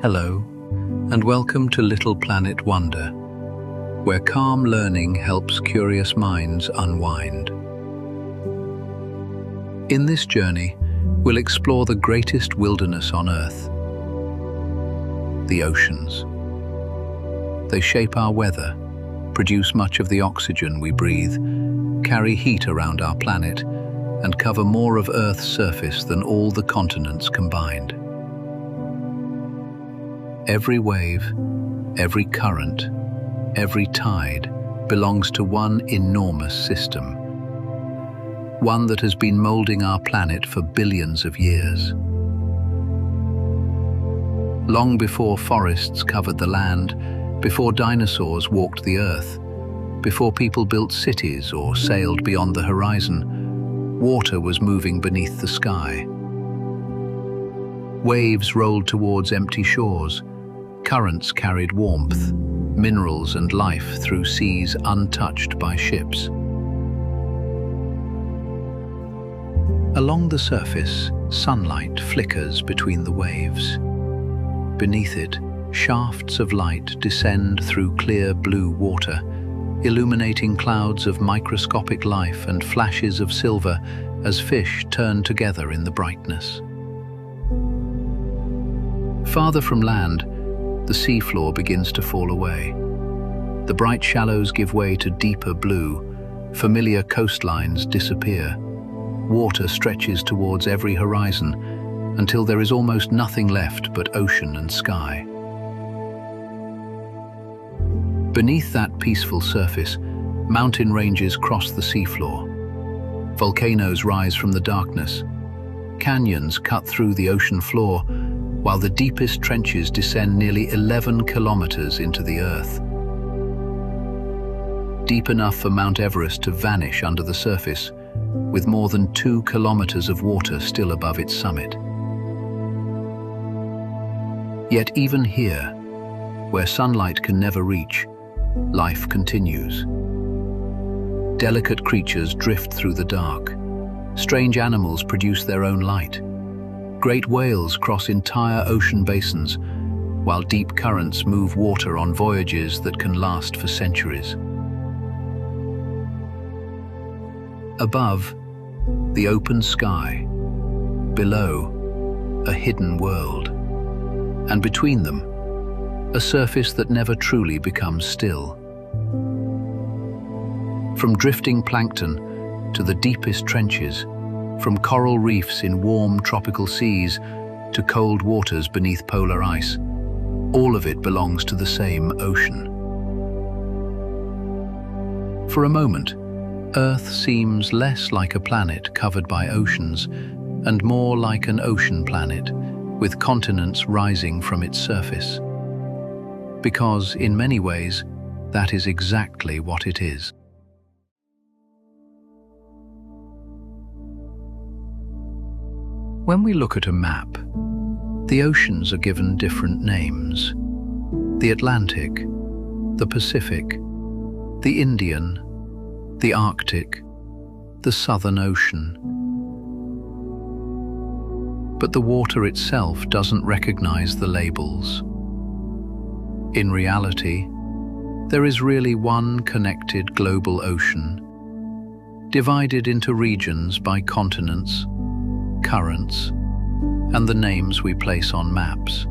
Hello, and welcome to Little Planet Wonder, where calm learning helps curious minds unwind. In this journey, we'll explore the greatest wilderness on Earth, the oceans. They shape our weather, produce much of the oxygen we breathe, carry heat around our planet, and cover more of Earth's surface than all the continents combined. Every wave, every current, every tide belongs to one enormous system, one that has been molding our planet for billions of years. Long before forests covered the land, before dinosaurs walked the earth, before people built cities or sailed beyond the horizon, water was moving beneath the sky. Waves rolled towards empty shores. Currents carried warmth, minerals and life through seas untouched by ships. Along the surface, sunlight flickers between the waves. Beneath it, shafts of light descend through clear blue water, illuminating clouds of microscopic life and flashes of silver as fish turn together in the brightness. Farther from land, the seafloor begins to fall away. The bright shallows give way to deeper blue, familiar coastlines disappear. Water stretches towards every horizon until there is almost nothing left but ocean and sky. Beneath that peaceful surface, mountain ranges cross the seafloor. Volcanoes rise from the darkness. Canyons cut through the ocean floor, while the deepest trenches descend nearly 11 kilometers into the earth. Deep enough for Mount Everest to vanish under the surface, with more than 2 kilometers of water still above its summit. Yet even here, where sunlight can never reach, life continues. Delicate creatures drift through the dark. Strange animals produce their own light. Great whales cross entire ocean basins, while deep currents move water on voyages that can last for centuries. Above, the open sky. Below, a hidden world. And between them, a surface that never truly becomes still. From drifting plankton to the deepest trenches, from coral reefs in warm tropical seas to cold waters beneath polar ice, all of it belongs to the same ocean. For a moment, Earth seems less like a planet covered by oceans and more like an ocean planet with continents rising from its surface. Because, in many ways, that is exactly what it is. When we look at a map, the oceans are given different names. The Atlantic, the Pacific, the Indian, the Arctic, the Southern Ocean. But the water itself doesn't recognize the labels. In reality, there is really one connected global ocean, divided into regions by continents, currents, and the names we place on maps.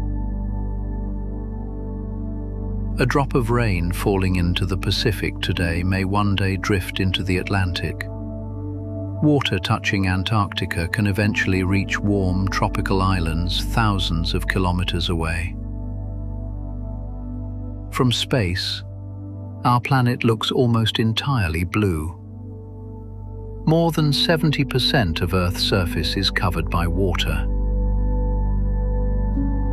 A drop of rain falling into the Pacific today may one day drift into the Atlantic. Water touching Antarctica can eventually reach warm tropical islands thousands of kilometers away. From space, our planet looks almost entirely blue. More than 70% of Earth's surface is covered by water.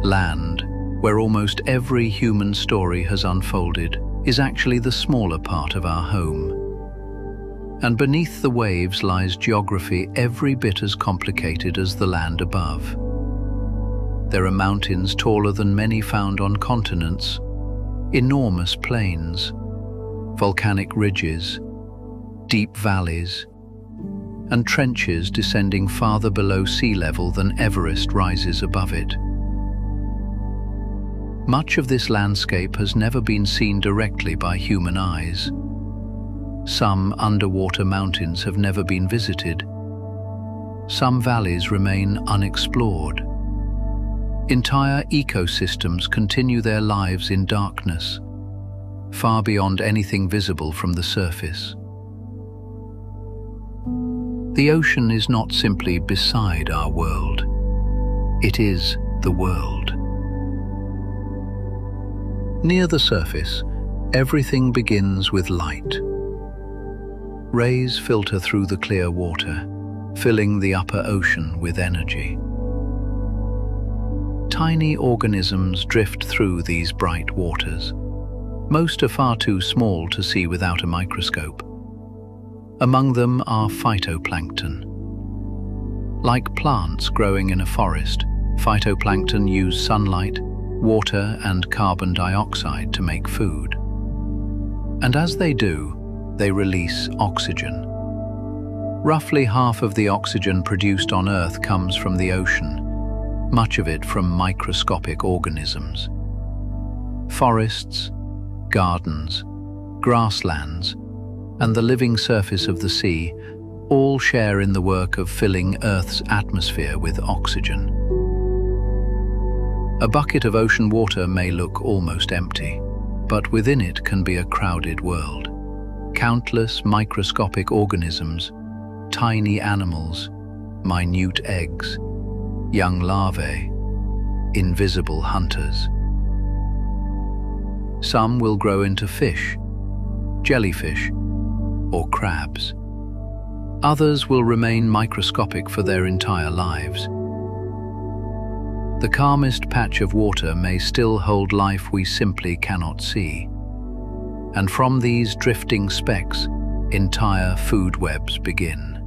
Land, where almost every human story has unfolded, is actually the smaller part of our home. And beneath the waves lies geography every bit as complicated as the land above. There are mountains taller than many found on continents, enormous plains, volcanic ridges, deep valleys, and trenches descending farther below sea level than Everest rises above it. Much of this landscape has never been seen directly by human eyes. Some underwater mountains have never been visited. Some valleys remain unexplored. Entire ecosystems continue their lives in darkness, far beyond anything visible from the surface. The ocean is not simply beside our world. It is the world. Near the surface, everything begins with light. Rays filter through the clear water, filling the upper ocean with energy. Tiny organisms drift through these bright waters. Most are far too small to see without a microscope. Among them are phytoplankton. Like plants growing in a forest, phytoplankton use sunlight, water, and carbon dioxide to make food. And as they do, they release oxygen. Roughly half of the oxygen produced on Earth comes from the ocean, much of it from microscopic organisms. Forests, gardens, grasslands, and the living surface of the sea all share in the work of filling Earth's atmosphere with oxygen. A bucket of ocean water may look almost empty, but within it can be a crowded world. Countless microscopic organisms, tiny animals, minute eggs, young larvae, invisible hunters. Some will grow into fish, jellyfish, or crabs. Others will remain microscopic for their entire lives. The calmest patch of water may still hold life we simply cannot see. And from these drifting specks, entire food webs begin.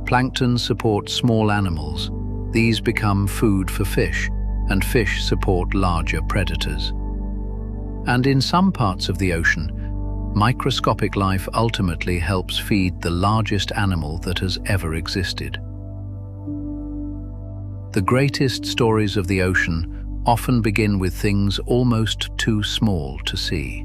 Plankton supports small animals. These become food for fish, and fish support larger predators. And in some parts of the ocean, microscopic life ultimately helps feed the largest animal that has ever existed. The greatest stories of the ocean often begin with things almost too small to see.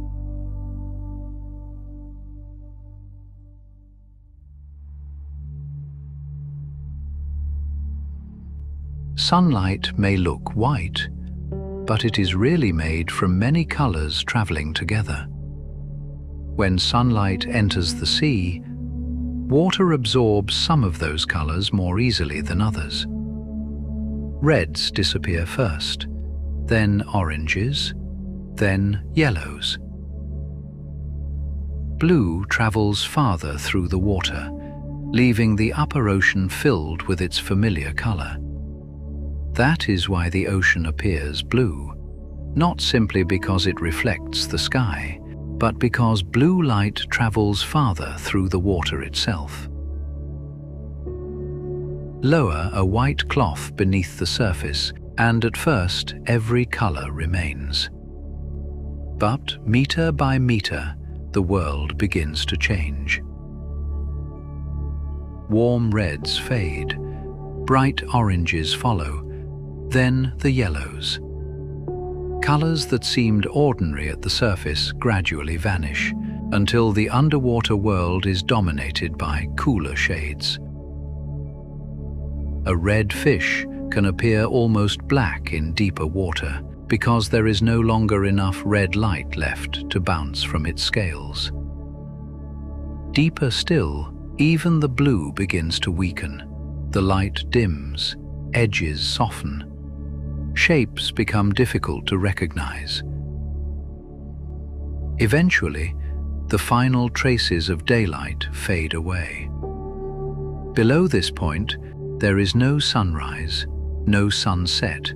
Sunlight may look white, but it is really made from many colors traveling together. When sunlight enters the sea, water absorbs some of those colors more easily than others. Reds disappear first, then oranges, then yellows. Blue travels farther through the water, leaving the upper ocean filled with its familiar color. That is why the ocean appears blue, not simply because it reflects the sky, but because blue light travels farther through the water itself. Lower a white cloth beneath the surface, and at first every color remains. But meter by meter, the world begins to change. Warm reds fade, bright oranges follow, then the yellows. Colors that seemed ordinary at the surface gradually vanish, until the underwater world is dominated by cooler shades. A red fish can appear almost black in deeper water because there is no longer enough red light left to bounce from its scales. Deeper still, even the blue begins to weaken. The light dims, edges soften. Shapes become difficult to recognize. Eventually, the final traces of daylight fade away. Below this point, there is no sunrise, no sunset,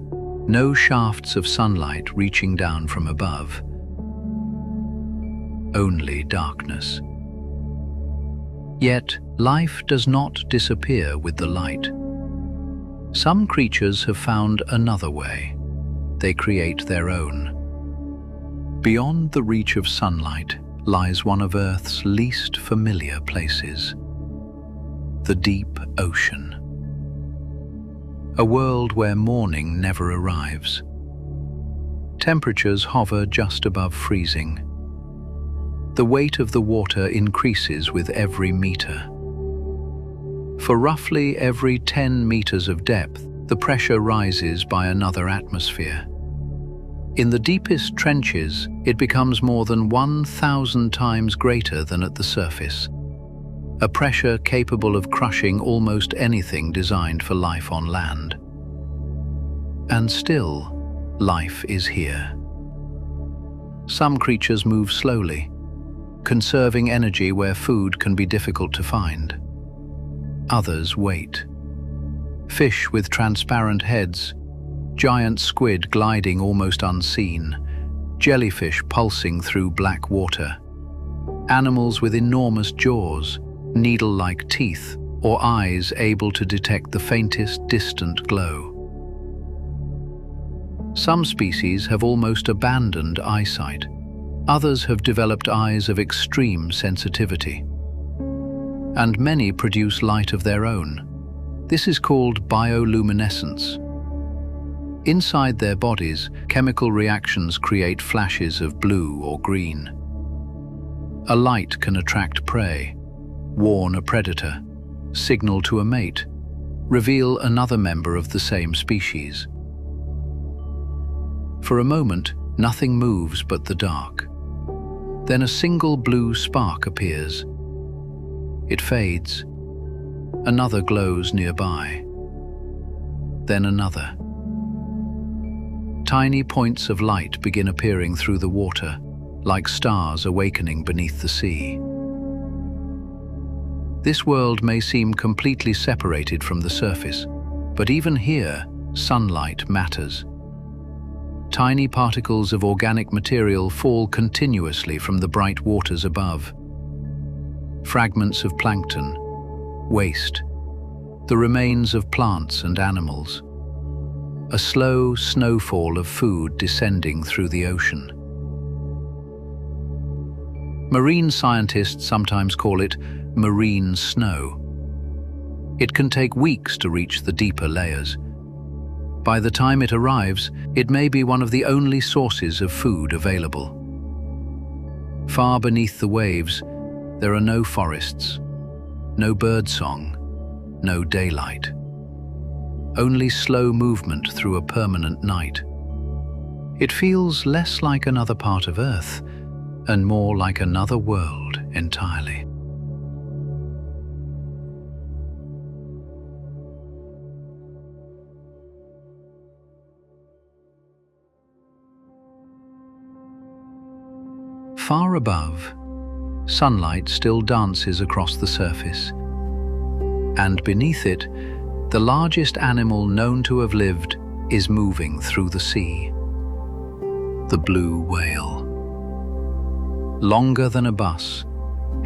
no shafts of sunlight reaching down from above. Only darkness. Yet, life does not disappear with the light. Some creatures have found another way. They create their own. Beyond the reach of sunlight lies one of Earth's least familiar places, the deep ocean. A world where morning never arrives, temperatures hover just above freezing. The weight of the water increases with every meter. For roughly every 10 meters of depth, the pressure rises by another atmosphere. In the deepest trenches, it becomes more than 1,000 times greater than at the surface, a pressure capable of crushing almost anything designed for life on land. And still, life is here. Some creatures move slowly, conserving energy where food can be difficult to find. Others wait. Fish with transparent heads, giant squid gliding almost unseen, jellyfish pulsing through black water, animals with enormous jaws, needle-like teeth, or eyes able to detect the faintest distant glow. Some species have almost abandoned eyesight. Others have developed eyes of extreme sensitivity. And many produce light of their own. This is called bioluminescence. Inside their bodies, chemical reactions create flashes of blue or green. A light can attract prey, warn a predator, signal to a mate, reveal another member of the same species. For a moment, nothing moves but the dark. Then a single blue spark appears. It fades. Another glows nearby. Then another. Tiny points of light begin appearing through the water, like stars awakening beneath the sea. This world may seem completely separated from the surface, but even here, sunlight matters. Tiny particles of organic material fall continuously from the bright waters above. Fragments of plankton, waste, the remains of plants and animals. A slow snowfall of food descending through the ocean. Marine scientists sometimes call it marine snow. It can take weeks to reach the deeper layers. By the time it arrives, it may be one of the only sources of food available. Far beneath the waves, there are no forests, no birdsong, no daylight. Only slow movement through a permanent night. It feels less like another part of Earth and more like another world entirely. Far above, sunlight still dances across the surface, and beneath it, the largest animal known to have lived is moving through the sea. The blue whale. Longer than a bus,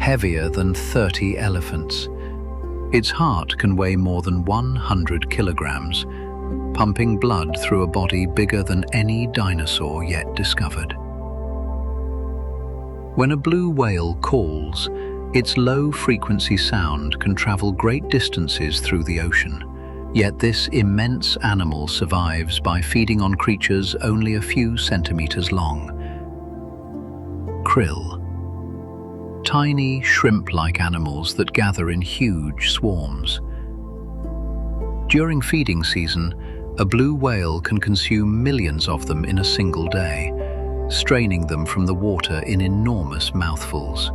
heavier than 30 elephants. Its heart can weigh more than 100 kilograms, pumping blood through a body bigger than any dinosaur yet discovered. When a blue whale calls, its low-frequency sound can travel great distances through the ocean. Yet this immense animal survives by feeding on creatures only a few centimeters long. Krill. Tiny, shrimp-like animals that gather in huge swarms. During feeding season, a blue whale can consume millions of them in a single day, straining them from the water in enormous mouthfuls.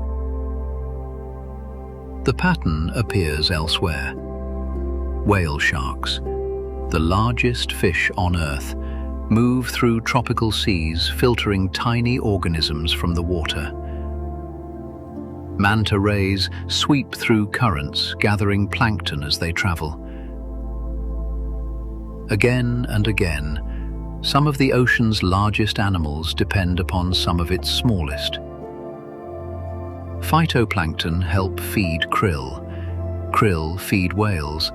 The pattern appears elsewhere. Whale sharks, the largest fish on Earth, move through tropical seas, filtering tiny organisms from the water. Manta rays sweep through currents, gathering plankton as they travel. Again and again, some of the ocean's largest animals depend upon some of its smallest. Phytoplankton help feed krill, krill feed whales,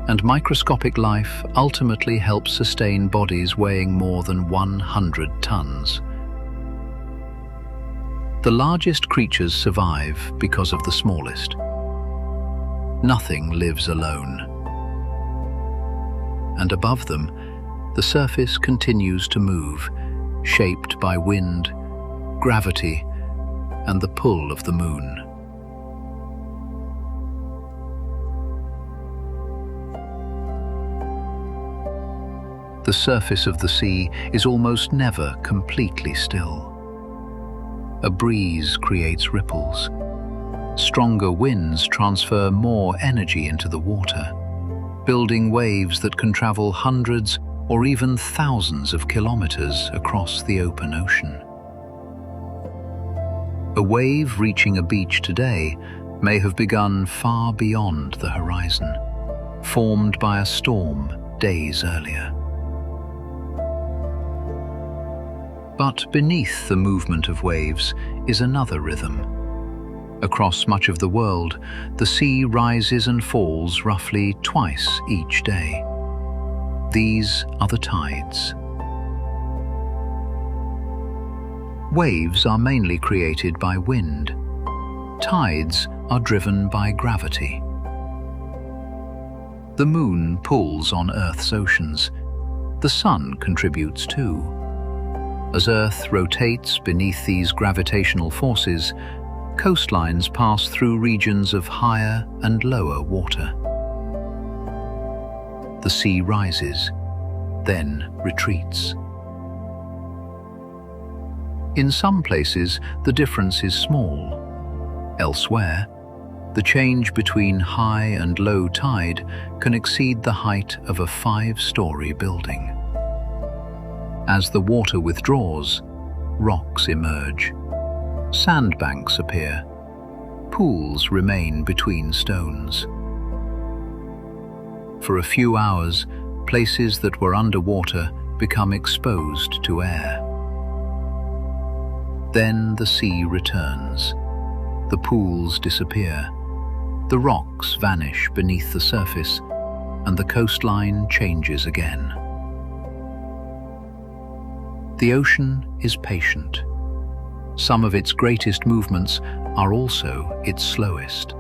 and microscopic life ultimately helps sustain bodies weighing more than 100 tons. The largest creatures survive because of the smallest. Nothing lives alone. And above them, the surface continues to move, shaped by wind, gravity, and the pull of the moon. The surface of the sea is almost never completely still. A breeze creates ripples. Stronger winds transfer more energy into the water, building waves that can travel hundreds or even thousands of kilometers across the open ocean. A wave reaching a beach today may have begun far beyond the horizon, formed by a storm days earlier. But beneath the movement of waves is another rhythm. Across much of the world, the sea rises and falls roughly twice each day. These are the tides. Waves are mainly created by wind. Tides are driven by gravity. The moon pulls on Earth's oceans. The sun contributes too. As Earth rotates beneath these gravitational forces, coastlines pass through regions of higher and lower water. The sea rises, then retreats. In some places, the difference is small. Elsewhere, the change between high and low tide can exceed the height of a 5-story building. As the water withdraws, rocks emerge. Sandbanks appear. Pools remain between stones. For a few hours, places that were underwater become exposed to air. Then the sea returns. The pools disappear. The rocks vanish beneath the surface, and the coastline changes again. The ocean is patient. Some of its greatest movements are also its slowest.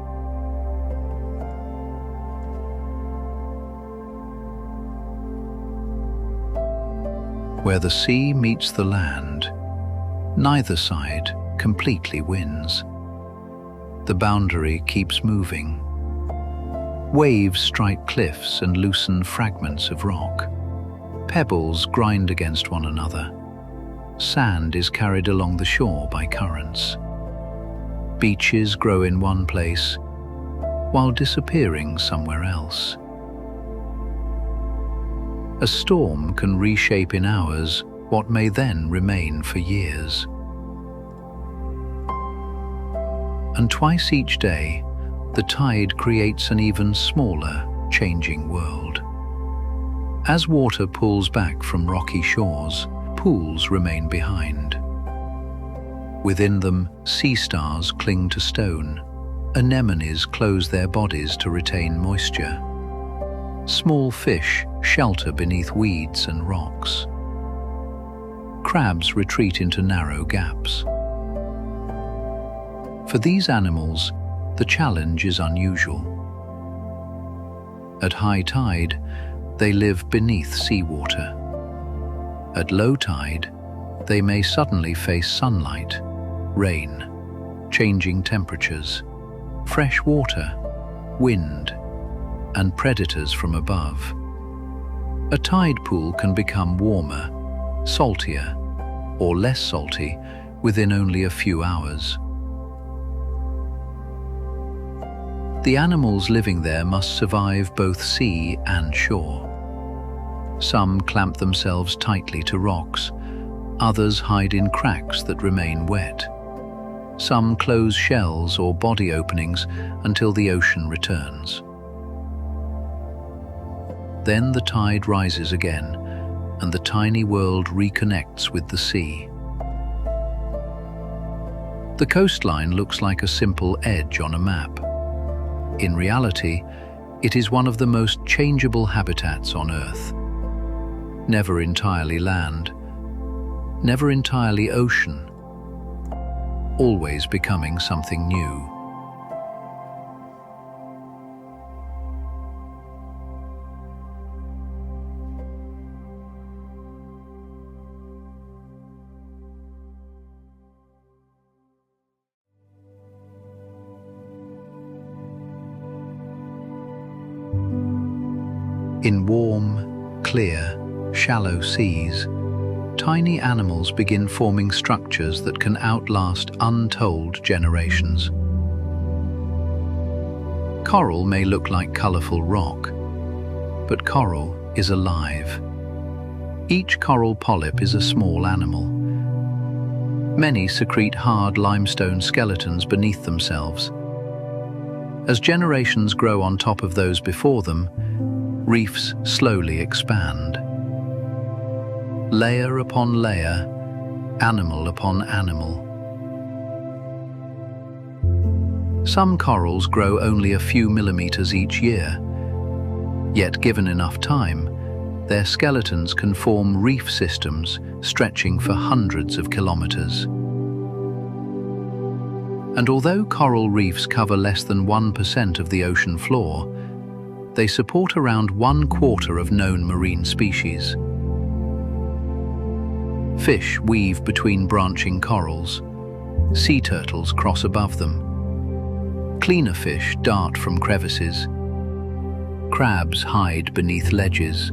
Where the sea meets the land, neither side completely wins. The boundary keeps moving. Waves strike cliffs and loosen fragments of rock. Pebbles grind against one another. Sand is carried along the shore by currents. Beaches grow in one place, while disappearing somewhere else. A storm can reshape in hours what may then remain for years. And twice each day, the tide creates an even smaller, changing world. As water pulls back from rocky shores, pools remain behind. Within them, sea stars cling to stone. Anemones close their bodies to retain moisture. Small fish shelter beneath weeds and rocks. Crabs retreat into narrow gaps. For these animals, the challenge is unusual. At high tide, they live beneath seawater. At low tide, they may suddenly face sunlight, rain, changing temperatures, fresh water, wind, and predators from above. A tide pool can become warmer, saltier, or less salty within only a few hours. The animals living there must survive both sea and shore. Some clamp themselves tightly to rocks, others hide in cracks that remain wet. Some close shells or body openings until the ocean returns. Then the tide rises again, and the tiny world reconnects with the sea. The coastline looks like a simple edge on a map. In reality, it is one of the most changeable habitats on Earth. Never entirely land, never entirely ocean, always becoming something new. In warm, clear, shallow seas, tiny animals begin forming structures that can outlast untold generations. Coral may look like colourful rock, but coral is alive. Each coral polyp is a small animal. Many secrete hard limestone skeletons beneath themselves. As generations grow on top of those before them, reefs slowly expand. Layer upon layer, animal upon animal. Some corals grow only a few millimeters each year, yet given enough time, their skeletons can form reef systems stretching for hundreds of kilometers. And although coral reefs cover less than 1% of the ocean floor, they support around 1/4 of known marine species. Fish weave between branching corals. Sea turtles cross above them. Cleaner fish dart from crevices. Crabs hide beneath ledges.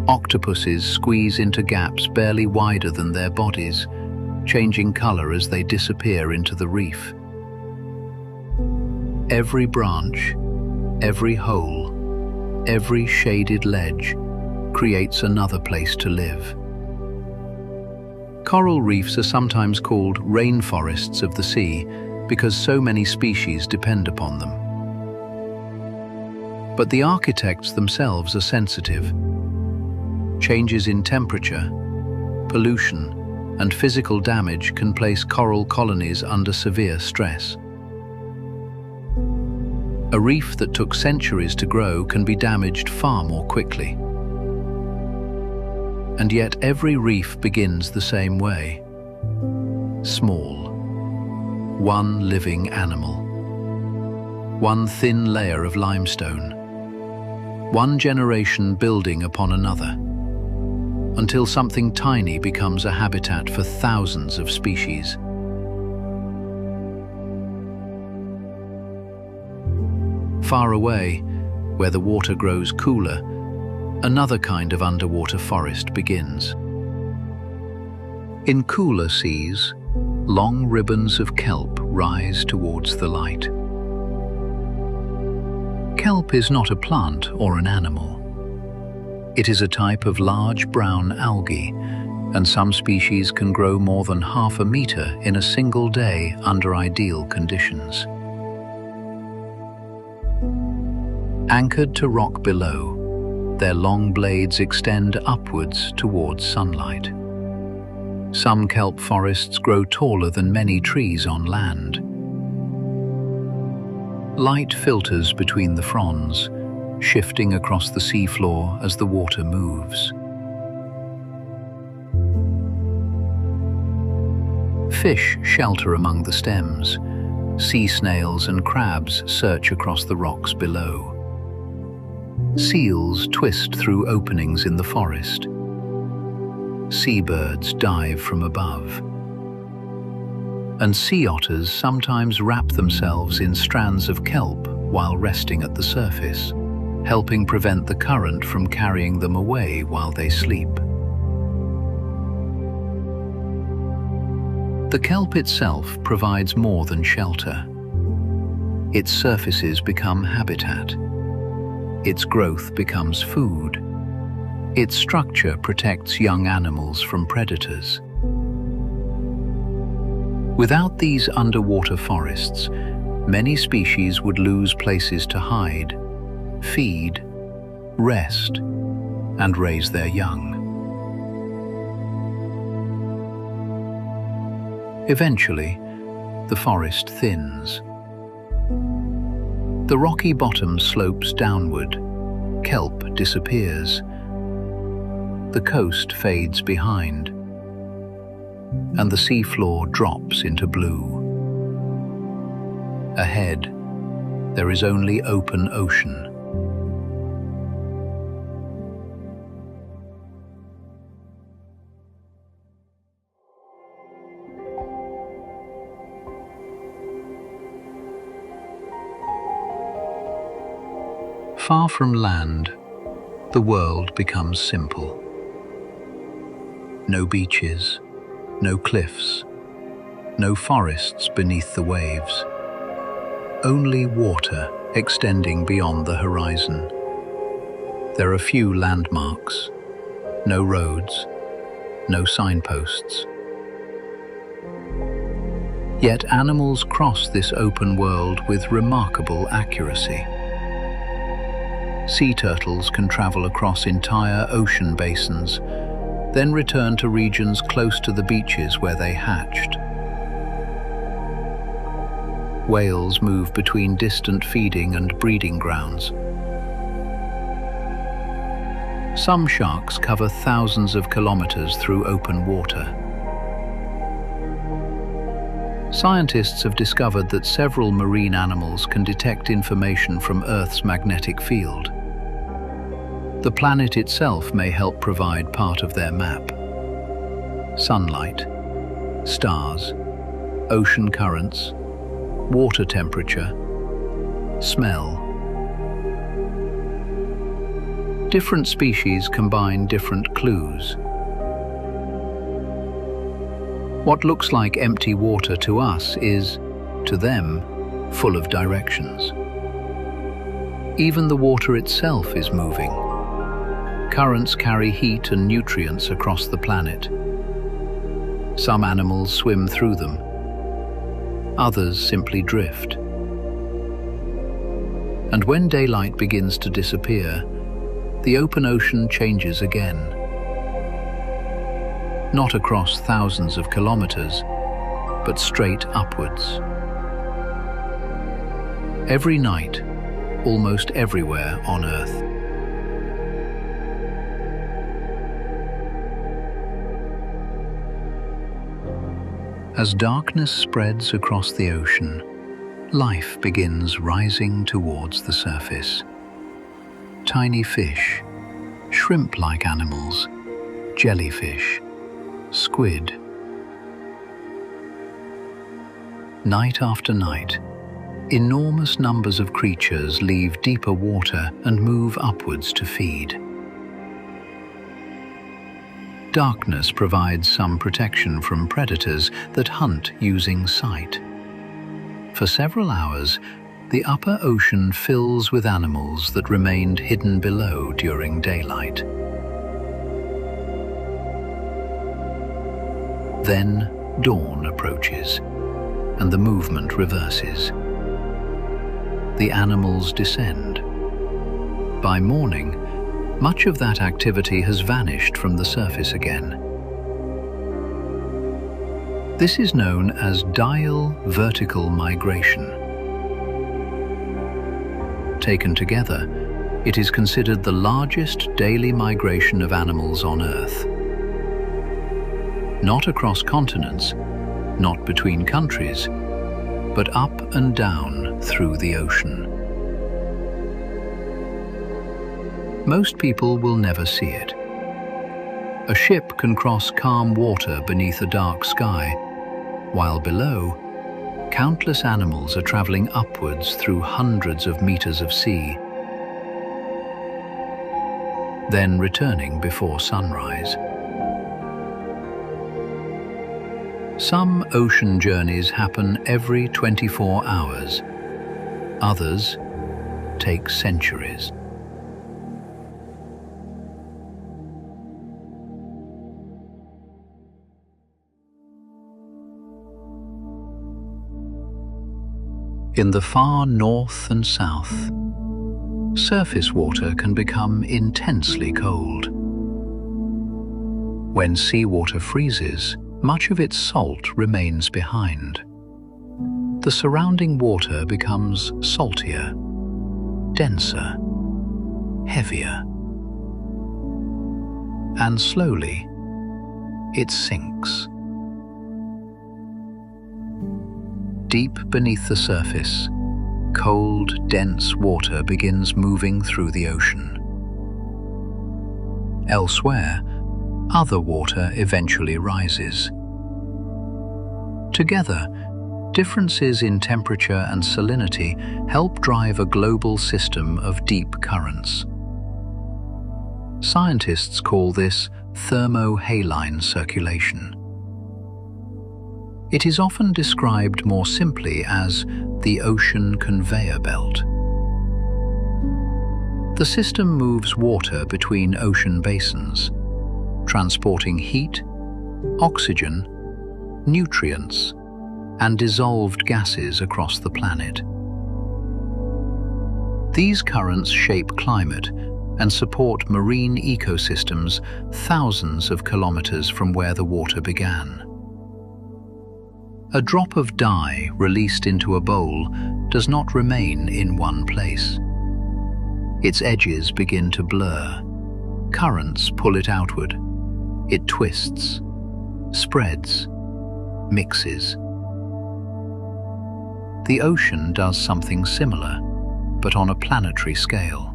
Octopuses squeeze into gaps barely wider than their bodies, changing color as they disappear into the reef. Every branch, every hole, every shaded ledge creates another place to live. Coral reefs are sometimes called rainforests of the sea because so many species depend upon them. But the architects themselves are sensitive. Changes in temperature, pollution, and physical damage can place coral colonies under severe stress. A reef that took centuries to grow can be damaged far more quickly. And yet every reef begins the same way. Small. One living animal. One thin layer of limestone. One generation building upon another, until something tiny becomes a habitat for thousands of species. Far away, where the water grows cooler, another kind of underwater forest begins. In cooler seas, long ribbons of kelp rise towards the light. Kelp is not a plant or an animal. It is a type of large brown algae, and some species can grow more than 1/2 meter in a single day under ideal conditions. Anchored to rock below, their long blades extend upwards towards sunlight. Some kelp forests grow taller than many trees on land. Light filters between the fronds, shifting across the seafloor as the water moves. Fish shelter among the stems. Sea snails and crabs search across the rocks below. Seals twist through openings in the forest. Seabirds dive from above. And sea otters sometimes wrap themselves in strands of kelp while resting at the surface, helping prevent the current from carrying them away while they sleep. The kelp itself provides more than shelter. Its surfaces become habitat. Its growth becomes food. Its structure protects young animals from predators. Without these underwater forests, many species would lose places to hide, feed, rest, and raise their young. Eventually, the forest thins. The rocky bottom slopes downward. Kelp disappears. The coast fades behind, and the seafloor drops into blue. Ahead, there is only open ocean. Far from land, the world becomes simple. No beaches, no cliffs, no forests beneath the waves. Only water extending beyond the horizon. There are few landmarks, no roads, no signposts. Yet animals cross this open world with remarkable accuracy. Sea turtles can travel across entire ocean basins, then return to regions close to the beaches where they hatched. Whales move between distant feeding and breeding grounds. Some sharks cover thousands of kilometers through open water. Scientists have discovered that several marine animals can detect information from Earth's magnetic field. The planet itself may help provide part of their map. Sunlight, stars, ocean currents, water temperature, smell. Different species combine different clues. What looks like empty water to us is, to them, full of directions. Even the water itself is moving. Currents carry heat and nutrients across the planet. Some animals swim through them. Others simply drift. And when daylight begins to disappear, the open ocean changes again. Not across thousands of kilometers, but straight upwards. Every night, almost everywhere on Earth. As darkness spreads across the ocean, life begins rising towards the surface. Tiny fish, shrimp-like animals, jellyfish, squid. Night after night, enormous numbers of creatures leave deeper water and move upwards to feed. Darkness provides some protection from predators that hunt using sight. For several hours, the upper ocean fills with animals that remained hidden below during daylight. Then dawn approaches, and the movement reverses. The animals descend. By morning, much of that activity has vanished from the surface again. This is known as diel vertical migration. Taken together, it is considered the largest daily migration of animals on Earth. Not across continents, not between countries, but up and down through the ocean. Most people will never see it. A ship can cross calm water beneath a dark sky, while below, countless animals are traveling upwards through hundreds of meters of sea, then returning before sunrise. Some ocean journeys happen every 24 hours. Others take centuries. In the far north and south, surface water can become intensely cold. When seawater freezes, much of its salt remains behind. The surrounding water becomes saltier, denser, heavier, and slowly it sinks. Deep beneath the surface, cold, dense water begins moving through the ocean. Elsewhere, other water eventually rises. Together, differences in temperature and salinity help drive a global system of deep currents. Scientists call this thermohaline circulation. It is often described more simply as the ocean conveyor belt. The system moves water between ocean basins, transporting heat, oxygen, nutrients, and dissolved gases across the planet. These currents shape climate and support marine ecosystems thousands of kilometers from where the water began. A drop of dye released into a bowl does not remain in one place. Its edges begin to blur. Currents pull it outward. It twists, spreads, mixes. The ocean does something similar, but on a planetary scale.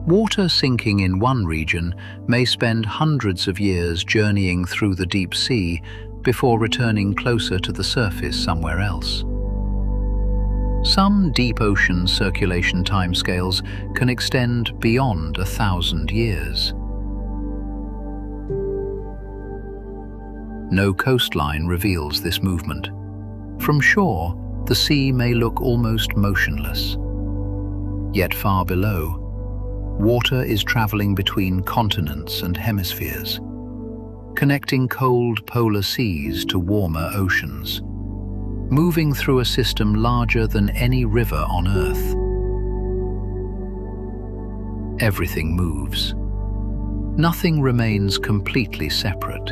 Water sinking in one region may spend hundreds of years journeying through the deep sea before returning closer to the surface somewhere else. Some deep ocean circulation timescales can extend beyond 1,000 years. No coastline reveals this movement. From shore, the sea may look almost motionless. Yet far below, water is traveling between continents and hemispheres, connecting cold polar seas to warmer oceans, moving through a system larger than any river on Earth. Everything moves. Nothing remains completely separate.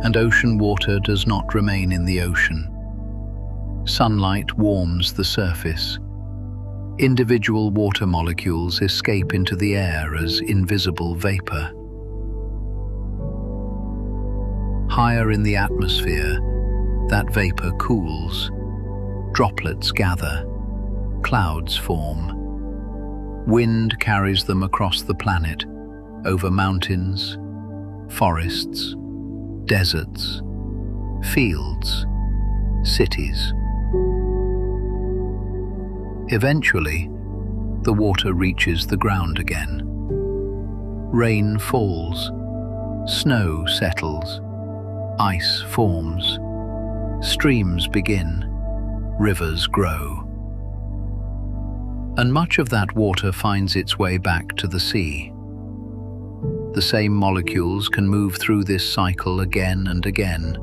And ocean water does not remain in the ocean. Sunlight warms the surface. Individual water molecules escape into the air as invisible vapor. Higher in the atmosphere, that vapor cools. Droplets gather. Clouds form. Wind carries them across the planet, over mountains, forests, deserts, fields, cities. Eventually, the water reaches the ground again. Rain falls, snow settles, ice forms, streams begin, rivers grow. And much of that water finds its way back to the sea. The same molecules can move through this cycle again and again.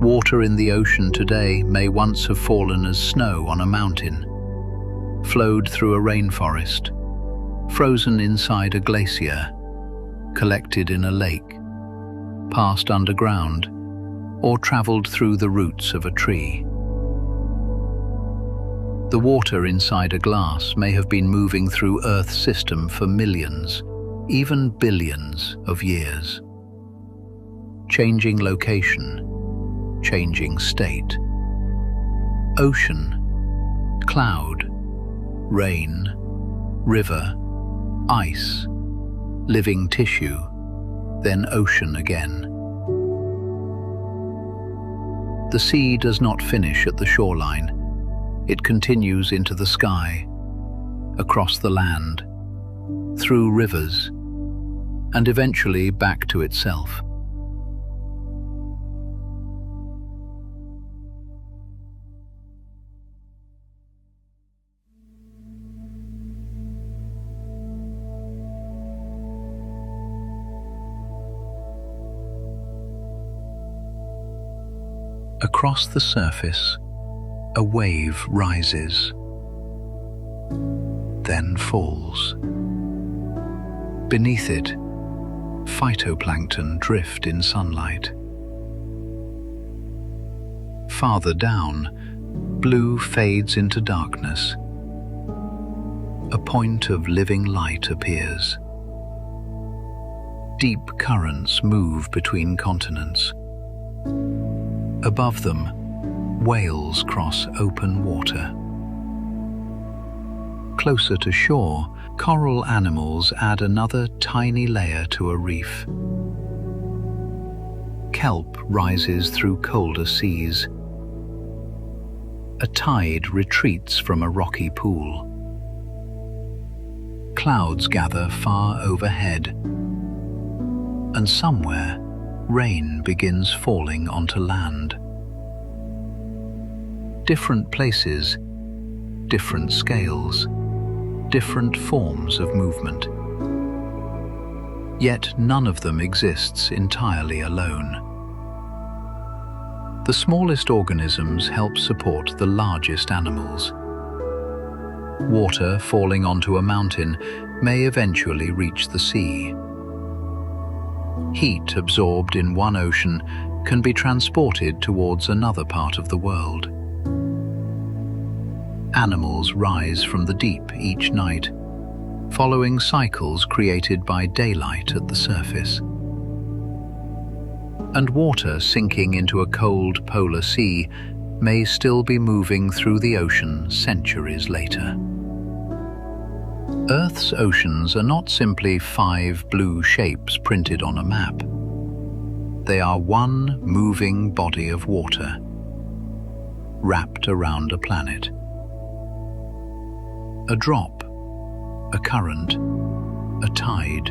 Water in the ocean today may once have fallen as snow on a mountain, flowed through a rainforest, frozen inside a glacier, collected in a lake, passed underground, or traveled through the roots of a tree. The water inside a glass may have been moving through Earth's system for millions, even billions of years. Changing location, changing state. Ocean, cloud, rain, river, ice, living tissue, then ocean again. The sea does not finish at the shoreline. It continues into the sky, across the land, through rivers, and eventually back to itself. Across the surface, a wave rises, then falls. Beneath it, phytoplankton drift in sunlight. Farther down, blue fades into darkness. A point of living light appears. Deep currents move between continents. Above them, whales cross open water. Closer to shore, coral animals add another tiny layer to a reef. Kelp rises through colder seas. a tide retreats from a rocky pool. Clouds gather far overhead, and somewhere rain begins falling onto land. Different places, different scales, different forms of movement. Yet none of them exists entirely alone. The smallest organisms help support the largest animals. Water falling onto a mountain may eventually reach the sea. Heat absorbed in one ocean can be transported towards another part of the world. Animals rise from the deep each night, following cycles created by daylight at the surface. And water sinking into a cold polar sea may still be moving through the ocean centuries later. Earth's oceans are not simply 5 blue shapes printed on a map. They are one moving body of water, wrapped around a planet. A drop, a current, a tide,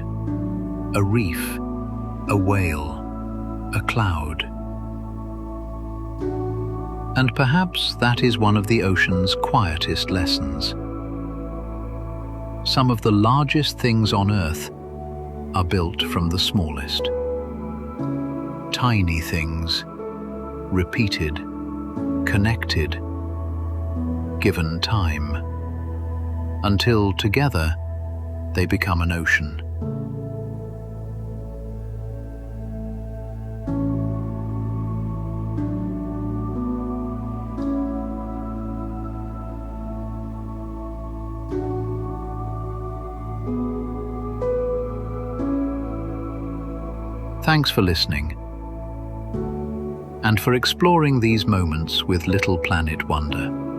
a reef, a whale, a cloud. And perhaps that is one of the ocean's quietest lessons. Some of the largest things on Earth are built from the smallest. Tiny things, repeated, connected, given time, until together they become an ocean. Thanks for listening, and for exploring these moments with Little Planet Wonder.